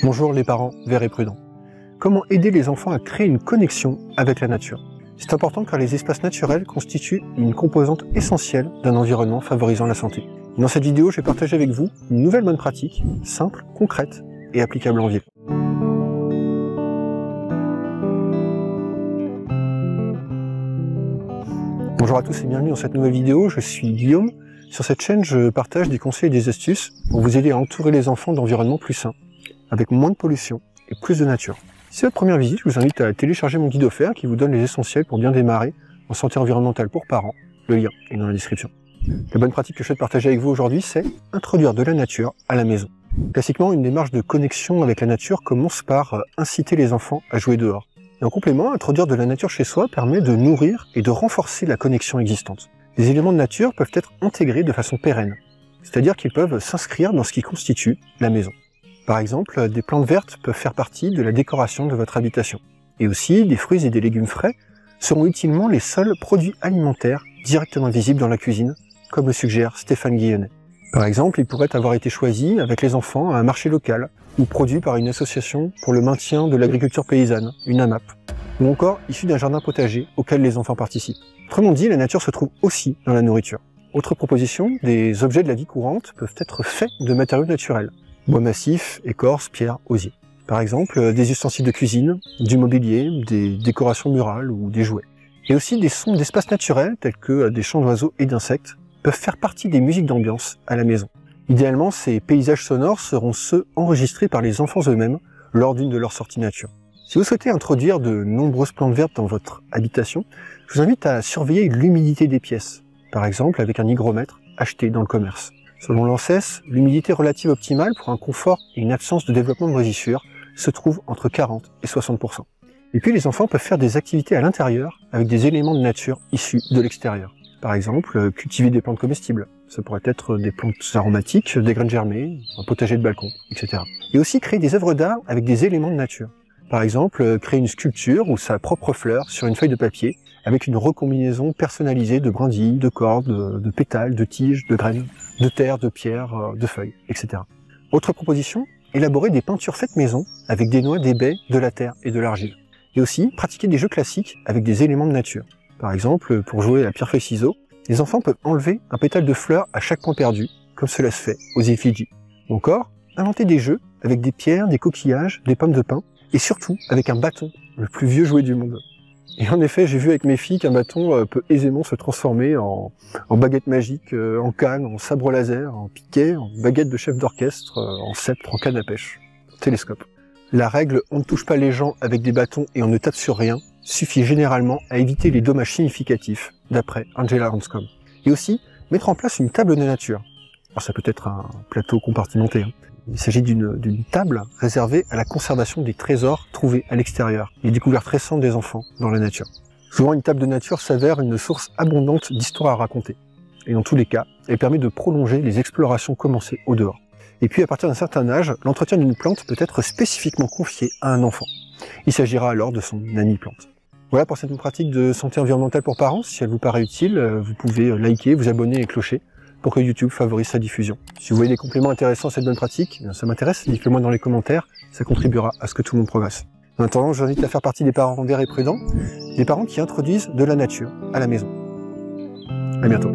Bonjour les parents verts et prudents. Comment aider les enfants à créer une connexion avec la nature? C'est important car les espaces naturels constituent une composante essentielle d'un environnement favorisant la santé. Dans cette vidéo, je vais partager avec vous une nouvelle bonne pratique, simple, concrète et applicable en ville. Bonjour à tous et bienvenue dans cette nouvelle vidéo, je suis Guillaume. Sur cette chaîne, je partage des conseils et des astuces pour vous aider à entourer les enfants d'environnements plus sains, avec moins de pollution et plus de nature. Si c'est votre première visite, je vous invite à télécharger mon guide offert qui vous donne les essentiels pour bien démarrer en santé environnementale pour parents. Le lien est dans la description. La bonne pratique que je souhaite partager avec vous aujourd'hui, c'est introduire de la nature à la maison. Classiquement, une démarche de connexion avec la nature commence par inciter les enfants à jouer dehors. Et en complément, introduire de la nature chez soi permet de nourrir et de renforcer la connexion existante. Les éléments de nature peuvent être intégrés de façon pérenne, c'est-à-dire qu'ils peuvent s'inscrire dans ce qui constitue la maison. Par exemple, des plantes vertes peuvent faire partie de la décoration de votre habitation. Et aussi, des fruits et des légumes frais seront utilement les seuls produits alimentaires directement visibles dans la cuisine, comme le suggère Stéphane Guillonnet. Par exemple, ils pourraient avoir été choisis avec les enfants à un marché local, ou produits par une association pour le maintien de l'agriculture paysanne, une AMAP, ou encore issus d'un jardin potager auquel les enfants participent. Autrement dit, la nature se trouve aussi dans la nourriture. Autre proposition, des objets de la vie courante peuvent être faits de matériaux naturels. Bois massif, écorce, pierre, osier. Par exemple, des ustensiles de cuisine, du mobilier, des décorations murales ou des jouets. Et aussi des sons d'espaces naturels tels que des chants d'oiseaux et d'insectes peuvent faire partie des musiques d'ambiance à la maison. Idéalement, ces paysages sonores seront ceux enregistrés par les enfants eux-mêmes lors d'une de leurs sorties nature. Si vous souhaitez introduire de nombreuses plantes vertes dans votre habitation, je vous invite à surveiller l'humidité des pièces, par exemple avec un hygromètre acheté dans le commerce. Selon l'ANSES, l'humidité relative optimale pour un confort et une absence de développement de moisissure se trouve entre 40 et 60%. Et puis les enfants peuvent faire des activités à l'intérieur avec des éléments de nature issus de l'extérieur. Par exemple, cultiver des plantes comestibles. Ça pourrait être des plantes aromatiques, des graines germées, un potager de balcon, etc. Et aussi créer des œuvres d'art avec des éléments de nature. Par exemple, créer une sculpture ou sa propre fleur sur une feuille de papier avec une recombinaison personnalisée de brindilles, de cordes, de pétales, de tiges, de graines, de terre, de pierres, de feuilles, etc. Autre proposition, élaborer des peintures faites maison avec des noix, des baies, de la terre et de l'argile. Et aussi, pratiquer des jeux classiques avec des éléments de nature. Par exemple, pour jouer à pierre-feuille-ciseaux, les enfants peuvent enlever un pétale de fleur à chaque point perdu, comme cela se fait aux îles Fidji. Ou encore, inventer des jeux avec des pierres, des coquillages, des pommes de pin, et surtout avec un bâton, le plus vieux jouet du monde. Et en effet, j'ai vu avec mes filles qu'un bâton peut aisément se transformer en baguette magique, en canne, en sabre laser, en piquet, en baguette de chef d'orchestre, en sceptre, en canne à pêche, en télescope. La règle « on ne touche pas les gens avec des bâtons et on ne tape sur rien » suffit généralement à éviter les dommages significatifs, d'après Angela Hanscom. Et aussi, mettre en place une table de nature. Alors ça peut être un plateau compartimenté, Il s'agit d'une table réservée à la conservation des trésors trouvés à l'extérieur, les découvertes récentes des enfants dans la nature. Souvent, une table de nature s'avère une source abondante d'histoires à raconter. Et dans tous les cas, elle permet de prolonger les explorations commencées au dehors. Et puis, à partir d'un certain âge, l'entretien d'une plante peut être spécifiquement confié à un enfant. Il s'agira alors de son amie plante. Voilà pour cette pratique de santé environnementale pour parents. Si elle vous paraît utile, vous pouvez liker, vous abonner et clocher pour que YouTube favorise sa diffusion. Si vous voyez des compléments intéressants à cette bonne pratique, ça m'intéresse, dites-le moi dans les commentaires, ça contribuera à ce que tout le monde progresse. En attendant, je vous invite à faire partie des parents verts et prudents, des parents qui introduisent de la nature à la maison. À bientôt.